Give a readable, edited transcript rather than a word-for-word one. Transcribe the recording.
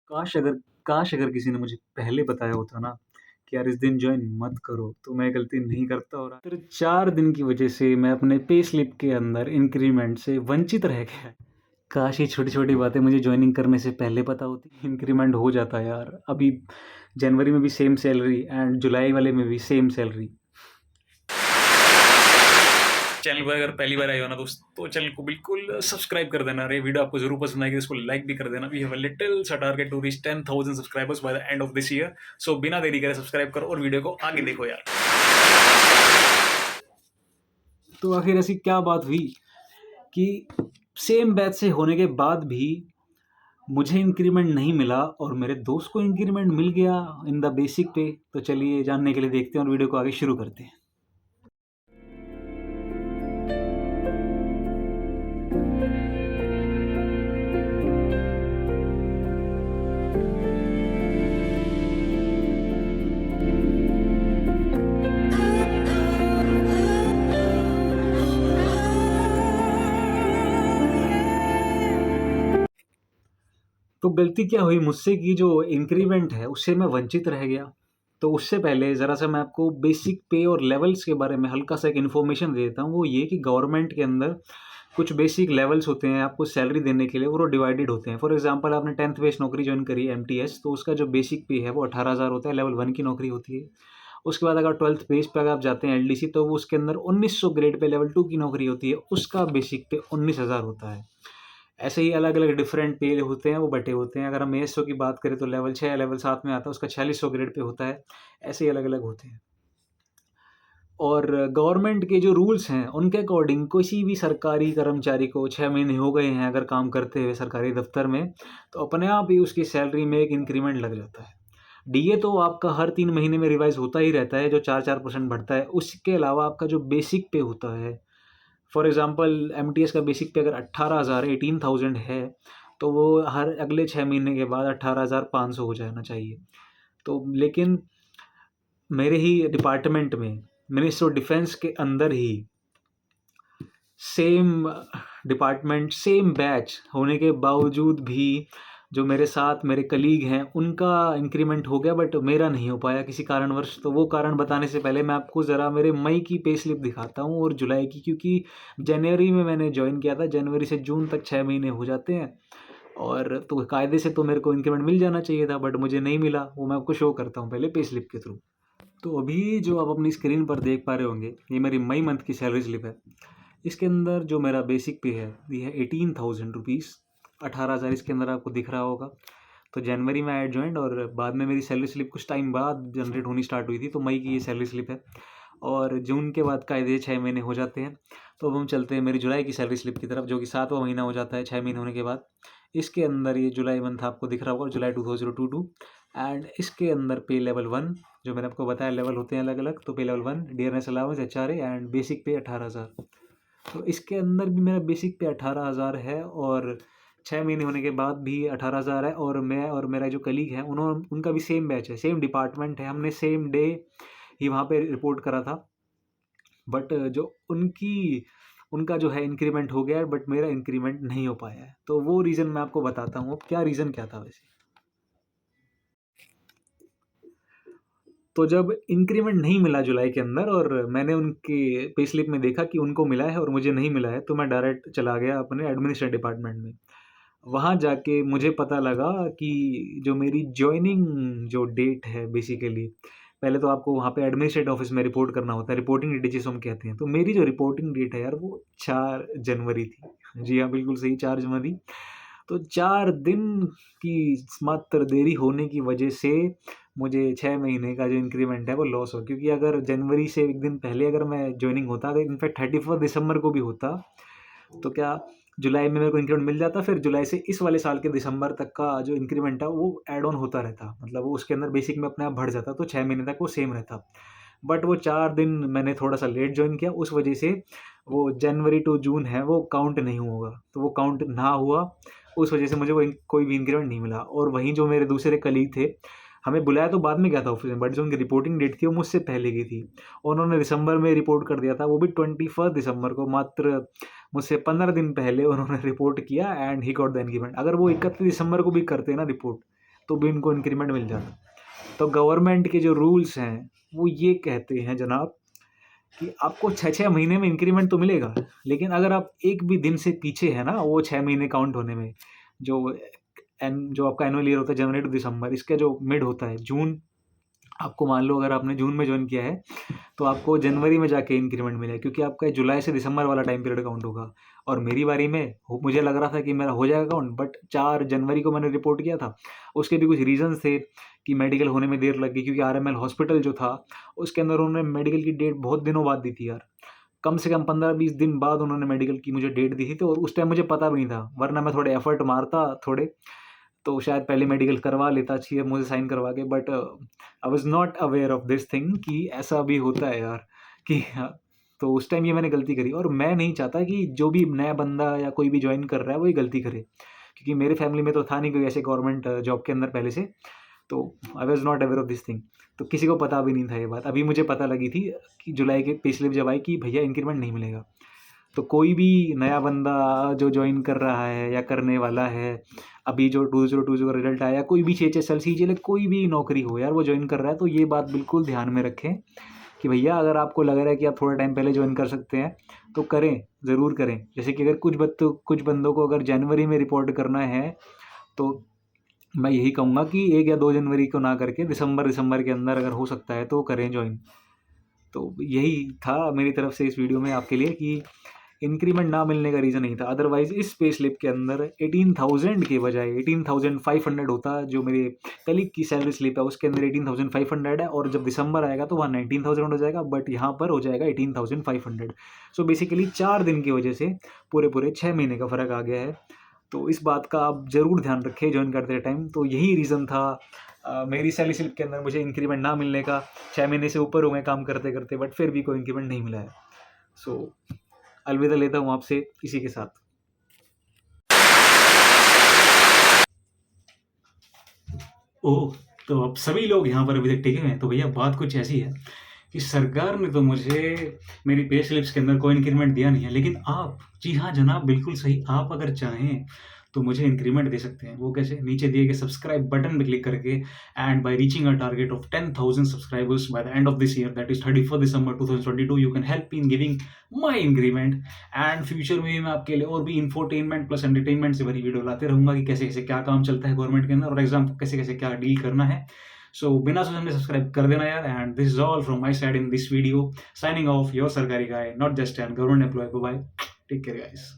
काश अगर काश अगर किसी ने मुझे पहले बताया होता ना कि यार इस दिन जॉइन मत करो, तो मैं गलती नहीं करता और सिर्फ 4 दिन की वजह से मैं अपने पे स्लिप के अंदर इंक्रीमेंट से वंचित रह गया। काश ये छोटी-छोटी बातें मुझे जॉइनिंग करने से पहले पता होती, इंक्रीमेंट हो जाता यार। अभी जनवरी में भी सेम सैलरी एंड जुलाई वाले में भी सेम सैलरी। चैनल पर अगर पहली बार आए हो ना दोस्त, तो चैनल को बिल्कुल सब्सक्राइब कर देना। अरे वीडियो आपको जरूर पसंद आएगी, इसको लाइक भी कर देना। वी हैव अ लिटिल सा target to reach 10,000 subscribers by the end of this year. So बिना देरी करे सब्सक्राइब करो और वीडियो को आगे देखो यार। तो आखिर ऐसी क्या बात हुई कि सेम बैच से होने के बाद भी मुझे इंक्रीमेंट नहीं मिला और मेरे दोस्त को इंक्रीमेंट मिल गया इन द बेसिक पे। तो चलिए जानने के लिए देखते हैं और वीडियो को आगे शुरू करते हैं। तो गलती क्या हुई मुझसे कि जो इंक्रीमेंट है उससे मैं वंचित रह गया। तो उससे पहले ज़रा-सा मैं आपको बेसिक पे और लेवल्स के बारे में हल्का-सा एक इन्फॉर्मेशन दे देता हूँ। वो ये कि गवर्नमेंट के अंदर कुछ बेसिक लेवल्स होते हैं आपको सैलरी देने के लिए, वो डिवाइडेड होते हैं। फॉर एग्ज़ाम्पल आपने 10th बेस नौकरी जॉइन करी एमटीएस, तो उसका जो बेसिक पे है वो 18,000 होता है, लेवल 1 की नौकरी होती है। उसके बाद अगर 12th बेस पे अगर आप जाते हैं एलडीसी, तो वो उसके अंदर 1900 ग्रेड पे लेवल 2 की नौकरी होती है, उसका बेसिक पे 19,000 होता है। ऐसे ही अलग-अलग डिफरेंट पे होते हैं, वो बँटे होते हैं। अगर हम एएसओ की बात करें तो लेवल 6 या लेवल 7 में आता है, उसका 4600 ग्रेड पे होता है। ऐसे ही अलग-अलग होते हैं। और गवर्नमेंट के जो रूल्स हैं, उनके अकॉर्डिंग किसी भी सरकारी कर्मचारी को 6 महीने हो गए हैं अगर काम करते हुए सरकारी दफ़्तर में, तो अपने आप ही उसकी सैलरी में एक इंक्रीमेंट लग जाता है। डीए तो आपका हर 3 महीने में रिवाइज़ होता ही रहता है, जो 4-4% बढ़ता है। उसके अलावा आपका जो बेसिक पे होता है, फॉर एग्ज़ाम्पल एमटीएस का बेसिक पे अगर 18,000 18,000 है, तो वो हर अगले 6 महीने के बाद 18,500 हो जाना चाहिए। तो लेकिन मेरे ही डिपार्टमेंट में मिनिस्ट्री ऑफ डिफेंस के अंदर ही सेम डिपार्टमेंट, सेम बैच होने के बावजूद भी जो मेरे साथ मेरे कलीग हैं, उनका इंक्रीमेंट हो गया बट मेरा नहीं हो पाया किसी कारणवश। तो वो कारण बताने से पहले मैं आपको ज़रा मेरे मई की पे स्लिप दिखाता हूँ और जुलाई की, क्योंकि जनवरी में मैंने जॉइन किया था। जनवरी से जून तक 6 महीने हो जाते हैं और तो कायदे से तो मेरे को इंक्रीमेंट मिल जाना चाहिए था, बट मुझे नहीं मिला। वो मैं आपको शो करता हूँ पहले पे स्लिप के थ्रू। तो अभी जो आप अपनी स्क्रीन पर देख पा रहे होंगे, ये मेरी मई मंथ की सैलरी स्लिप है। इसके अंदर जो मेरा बेसिक पे है, ये है 18,000 रुपीज़। 18,000 इसके अंदर आपको दिख रहा होगा। तो जनवरी में आई जॉइंड और बाद में मेरी सैलरी स्लिप कुछ टाइम बाद जनरेट होनी स्टार्ट हुई थी, तो मई की ये सैलरी स्लिप है। और जून के बाद कायदे 6 महीने हो जाते हैं। तो अब हम चलते हैं मेरी जुलाई की सैलरी स्लिप की तरफ, जो कि 7वाँ महीना हो जाता है 6 महीने होने के बाद। इसके अंदर ये जुलाई मंथ आपको दिख रहा होगा, जुलाई 2022। एंड इसके अंदर पे लेवल 1, जो मैंने आपको बताया लेवल होते हैं अलग-अलग, तो पे level 1 dearness allowance, HRA and basic पे 18,000। तो इसके अंदर भी मेरा बेसिक पे 18,000 है और 6 महीने होने के बाद भी 18,000 है। और मैं और मेरा जो कलीग है, उनका भी सेम बैच है, सेम डिपार्टमेंट है, हमने सेम डे ही वहाँ पे रिपोर्ट करा था। बट जो उनका जो है इंक्रीमेंट हो गया है, बट मेरा इंक्रीमेंट नहीं हो पाया है। तो वो रीज़न मैं आपको बताता हूँ। अब क्या रीज़न क्या था वैसे? तो जब इंक्रीमेंट नहीं मिला जुलाई के अंदर और मैंने उनके पे स्लिप में देखा कि उनको मिला है और मुझे नहीं मिला है, तो मैं डायरेक्ट चला गया अपने एडमिनिस्ट्रेटिव डिपार्टमेंट में। वहाँ जाके मुझे पता लगा कि जो मेरी जॉइनिंग जो डेट है बेसिकली, पहले तो आपको वहाँ पे एडमिनिस्ट्रेटिव ऑफिस में रिपोर्ट करना होता है, रिपोर्टिंग डेट जिसे हम कहते हैं। तो मेरी जो रिपोर्टिंग डेट है यार, वो 4 जनवरी थी। जी हाँ, बिल्कुल सही, 4 जनवरी। तो 4 दिन की मात्र देरी होने की वजह से मुझे 6 महीने का जो इंक्रीमेंट है वो लॉस हो, क्योंकि अगर जनवरी से 1 दिन पहले अगर मैं जॉइनिंग होता, अगर इनफैक्ट 31 दिसंबर को भी होता, तो क्या जुलाई में मेरे को इंक्रीमेंट मिल जाता। फिर जुलाई से इस वाले साल के दिसंबर तक का जो इंक्रीमेंट है वो ऐड ऑन होता रहता। मतलब वो उसके अंदर बेसिक में अपने आप बढ़ जाता, तो 6 महीने तक वो सेम रहता। बट वो 4 दिन मैंने थोड़ा-सा लेट जॉइन किया, उस वजह से वो जनवरी टू जून है वो काउंट नहीं होगा। तो वो काउंट ना हुआ, उस वजह से मुझे वो कोई भी इंक्रीमेंट नहीं मिला। और वहीं जो मेरे दूसरे कलीग थे, हमें बुलाया तो बाद में गया था ऑफ़िस में, बट जो उनकी रिपोर्टिंग डेट थी वो मुझसे पहले की थी। उन्होंने दिसंबर में रिपोर्ट कर दिया था, वो भी 21 दिसंबर को, मात्र मुझसे 15 दिन पहले उन्होंने रिपोर्ट किया and he got the increment. अगर वो 31 दिसंबर को भी करते ना रिपोर्ट, तो भी उनको इंक्रीमेंट मिल जाता। तो गवर्नमेंट के जो रूल्स हैं वो ये कहते हैं जनाब कि आपको 6-6 महीने में इंक्रीमेंट तो मिलेगा, लेकिन अगर आप एक भी दिन से पीछे हैं ना वो 6 महीने काउंट होने में, जो जो आपका एनुअल ईयर होता है जनवरी टू दिसंबर, इसका जो मिड होता है जून, आपको मान लो अगर आपने जून में जॉइन किया है तो आपको जनवरी में जाके इंक्रीमेंट मिलेगा, क्योंकि आपका जुलाई से दिसंबर वाला टाइम पीरियड काउंट होगा। और मेरी बारी में मुझे लग रहा था कि मेरा हो जाएगा काउंट, बट 4 जनवरी को मैंने रिपोर्ट किया था। उसके भी कुछ रीजंस थे कि मेडिकल होने में देर लग गई, क्योंकि आरएमएल हॉस्पिटल जो था उसके अंदर उन्होंने मेडिकल की डेट बहुत दिनों बाद दी थी यार। कम से कम 15-20 दिन बाद उन्होंने मेडिकल की मुझे डेट दी थी, तो उस टाइम मुझे पता भी नहीं था, वरना मैं थोड़े एफर्ट मारता थोड़े, तो शायद पहले मेडिकल करवा लेता चाहिए मुझे साइन करवा के। But I was not aware of this thing कि ऐसा भी होता है यार कि तो उस टाइम ये मैंने गलती करी, और मैं नहीं चाहता कि जो भी नया बंदा या कोई भी ज्वाइन कर रहा है वो ये गलती करे, क्योंकि मेरे फैमिली में तो था नहीं कोई ऐसे गवर्नमेंट जॉब के अंदर पहले से, तो I was not aware of this thing. तो किसी को पता भी नहीं था ये बात, अभी मुझे पता लगी थी कि जुलाई के पे स्लिप जब आई कि भैया इंक्रीमेंट नहीं मिलेगा। तो कोई भी नया बंदा जो ज्वाइन कर रहा है या करने वाला है, अभी जो 2020 का रिजल्ट आया, कोई भी CHSL CGL कोई भी नौकरी हो यार वो ज्वाइन कर रहा है, तो ये बात बिल्कुल ध्यान में रखें कि भैया अगर आपको लग रहा है कि आप थोड़ा टाइम पहले ज्वाइन कर सकते हैं तो करें, ज़रूर करें। जैसे कि अगर कुछ बंदों को अगर जनवरी में रिपोर्ट करना है तो मैं यही कहूँगा कि 1 या 2 जनवरी को ना करके दिसंबर के अंदर अगर हो सकता है तो करें ज्वाइन। तो यही था मेरी तरफ से इस वीडियो में आपके लिए कि इंक्रीमेंट ना मिलने का रीज़न नहीं था, अदरवाइज़ इस पे स्लिप के अंदर 18,000 के बजाय 18,500 होता। जो मेरे कलीग की सैलरी स्लिप है उसके अंदर 18,500 है, और जब दिसंबर आएगा तो वहाँ 19,000 हो जाएगा, बट यहाँ पर हो जाएगा 18,500। सो बेसिकली 4 दिन की वजह से पूरे 6 महीने का फ़र्क आ गया है। तो इस बात का आप ज़रूर ध्यान रखें ज्वाइन करते टाइम। तो यही रीज़न था मेरी सैलरी स्लिप के अंदर मुझे इंक्रीमेंट ना मिलने का। 6 महीने से ऊपर हो गए काम करते करते, बट फिर भी कोई इंक्रीमेंट नहीं मिला है। सो अलविदा लेता हूँ आपसे इसी के साथ। ओह! तो अब सभी लोग यहाँ पर अभी तक टिके हुए हैं, तो भैया बात कुछ ऐसी है कि सरकार ने तो मुझे मेरी पे स्लिप्स के अंदर कोई इंक्रीमेंट दिया नहीं है, लेकिन आप, जी हाँ जनाब, बिल्कुल सही, आप अगर चाहें तो मुझे इंक्रीमेंट दे सकते हैं। वो कैसे? नीचे दिए गए सब्सक्राइब बटन पे क्लिक करके, and by reaching a target of 10,000 subscribers by the end of this year, that is 31 December 2022, you can help in giving my increment. And future में भी मैं आपके लिए और भी इंफोटेनमेंट प्लस एंटरटेनमेंट से भरी वीडियो लाते रहूंगा कि कैसे कैसे क्या काम चलता है गवर्नमेंट के अंदर, और एग्जाम को कैसे कैसे क्या डील करना है। सो बिना सोचने सब्सक्राइब कर देना यार। And this is all from my side in this video, signing off, your सरकारी guy, not just an government employ. Bye, take care guys.